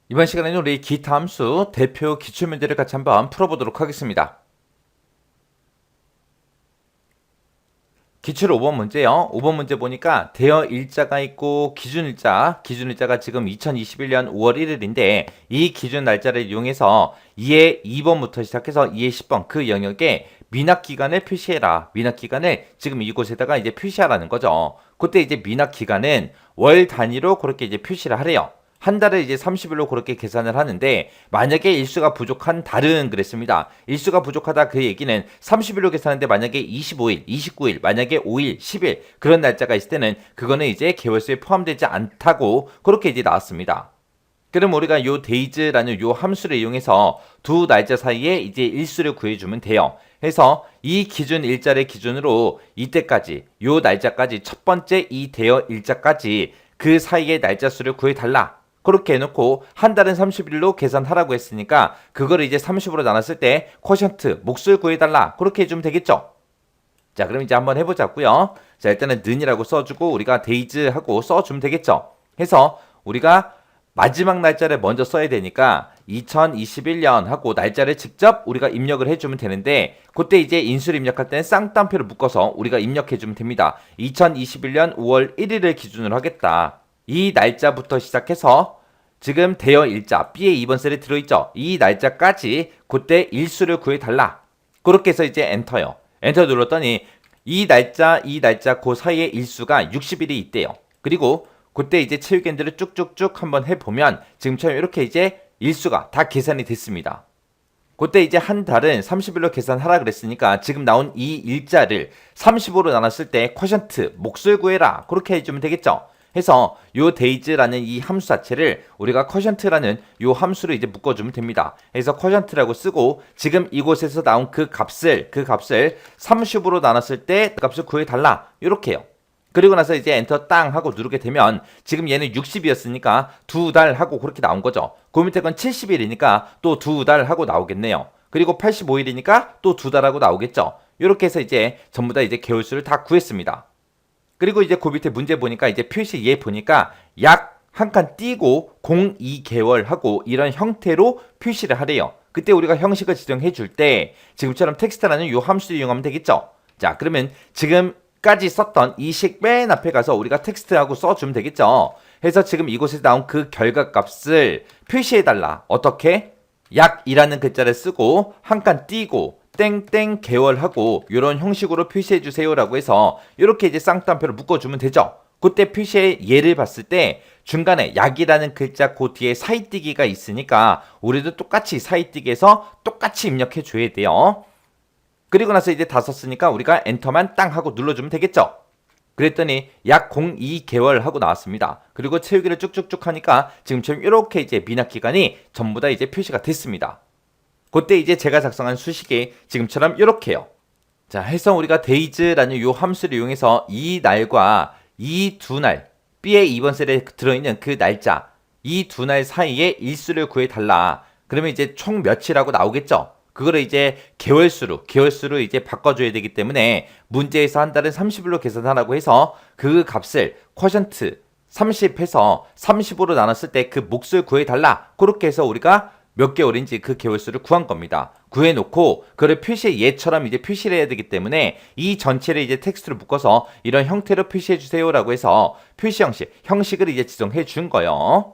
이번 시간에는 우리 기타 함수 대표 기출문제를 같이 한번 풀어보도록 하겠습니다. 기출 5번 문제요. 5번 문제 보니까 대여 일자가 있고 기준일자가 지금 2021년 5월 1일인데 이 기준 날짜를 이용해서 2의 2번부터 시작해서 2의 10번 그 영역에 미납기간을 표시해라. 미납기간을 지금 이곳에다가 이제 표시하라는 거죠. 그때 이제 미납기간은 월 단위로 그렇게 이제 표시를 하래요. 한 달을 이제 30일로 그렇게 계산을 하는데 만약에 일수가 부족한 달은 그랬습니다. 일수가 부족하다 그 얘기는 30일로 계산하는데 만약에 25일, 29일, 만약에 5일, 10일 그런 날짜가 있을 때는 그거는 이제 개월수에 포함되지 않다고 그렇게 이제 나왔습니다. 그럼 우리가 요 days라는 요 함수를 이용해서 두 날짜 사이에 이제 일수를 구해주면 돼요. 해서 이 기준 일자를 기준으로 이때까지 요 날짜까지 첫 번째 이 대여 일자까지 그 사이의 날짜 수를 구해달라. 그렇게 해놓고 한 달은 30일로 계산하라고 했으니까 그거를 이제 30으로 나눴을 때 쿼션트 몫을 구해달라 그렇게 해주면 되겠죠. 자 그럼 이제 한번 해보자고요. 자 일단은 는이라고 써주고 우리가 days 하고 써주면 되겠죠. 해서 우리가 마지막 날짜를 먼저 써야 되니까 2021년 하고 날짜를 직접 우리가 입력을 해주면 되는데 그때 이제 인수를 입력할 때는 쌍따옴표를 묶어서 우리가 입력해주면 됩니다. 2021년 5월 1일을 기준으로 하겠다. 이 날짜부터 시작해서 지금 대여 일자 B의 2번 셀에 들어있죠. 이 날짜까지 그때 일수를 구해달라. 그렇게 해서 이제 엔터요. 엔터 눌렀더니 이 날짜 그 사이에 일수가 60일이 있대요. 그리고 그때 이제 체육연들을 쭉쭉쭉 한번 해보면 지금처럼 이렇게 이제 일수가 다 계산이 됐습니다. 그때 이제 한 달은 30일로 계산하라 그랬으니까 지금 나온 이 일자를 30으로 나눴을 때 쿼션트 몫을 구해라 그렇게 해주면 되겠죠. 해서 요 days라는 이 함수 자체를 우리가 쿼션트라는 요 함수로 이제 묶어주면 됩니다. 해서 쿼션트라고 쓰고 지금 이곳에서 나온 그 값을 30으로 나눴을 때 그 값을 구해달라 이렇게요. 그리고 나서 이제 엔터 땅 하고 누르게 되면 지금 얘는 60이었으니까 두 달 하고 그렇게 나온 거죠. 그 밑에 건 70일이니까 또 두 달 하고 나오겠네요. 그리고 85일이니까 또 두 달 하고 나오겠죠. 이렇게 해서 이제 전부 다 이제 개월수를 다 구했습니다. 그리고 이제 그 밑에 문제 보니까 이제 표시 얘 보니까 약 한 칸 띄고 02개월 하고 이런 형태로 표시를 하래요. 그때 우리가 형식을 지정해 줄 때 지금처럼 텍스트라는 요 함수를 이용하면 되겠죠. 자 그러면 지금까지 썼던 이 식 맨 앞에 가서 우리가 텍스트하고 써주면 되겠죠. 해서 지금 이곳에서 나온 그 결과값을 표시해달라. 어떻게? 약이라는 글자를 쓰고 한 칸 띄고 땡땡 개월하고 이런 형식으로 표시해 주세요라고 해서 이렇게 이제 쌍따옴표를 묶어주면 되죠. 그때 표시의 예를 봤을 때 중간에 약이라는 글자 그 뒤에 사이띄기가 있으니까 우리도 똑같이 사이띄기에서 똑같이 입력해 줘야 돼요. 그리고 나서 이제 다 썼으니까 우리가 엔터만 땅 하고 눌러주면 되겠죠. 그랬더니 약 02개월 하고 나왔습니다. 그리고 채우기를 쭉쭉쭉 하니까 지금처럼 이렇게 이제 미납 기간이 전부 다 이제 표시가 됐습니다. 그때 이제 제가 작성한 수식이 지금처럼 이렇게요. 자, 해서 우리가 days라는 요 함수를 이용해서 이 날과 이 두 날, B의 2번 셀에 들어있는 그 날짜, 이 두 날 사이에 일수를 구해달라. 그러면 이제 총 며칠하고 나오겠죠? 그거를 이제 개월수로 이제 바꿔줘야 되기 때문에 문제에서 한 달은 30일로 계산하라고 해서 그 값을 쿼션트 30 해서 30으로 나눴을 때 그 몫을 구해달라. 그렇게 해서 우리가 몇 개월인지 그 개월수를 구한 겁니다. 구해놓고 그걸 표시의 예처럼 이제 표시를 해야 되기 때문에 이 전체를 이제 텍스트로 묶어서 이런 형태로 표시해 주세요라고 해서 표시 형식을 이제 지정해 준 거예요.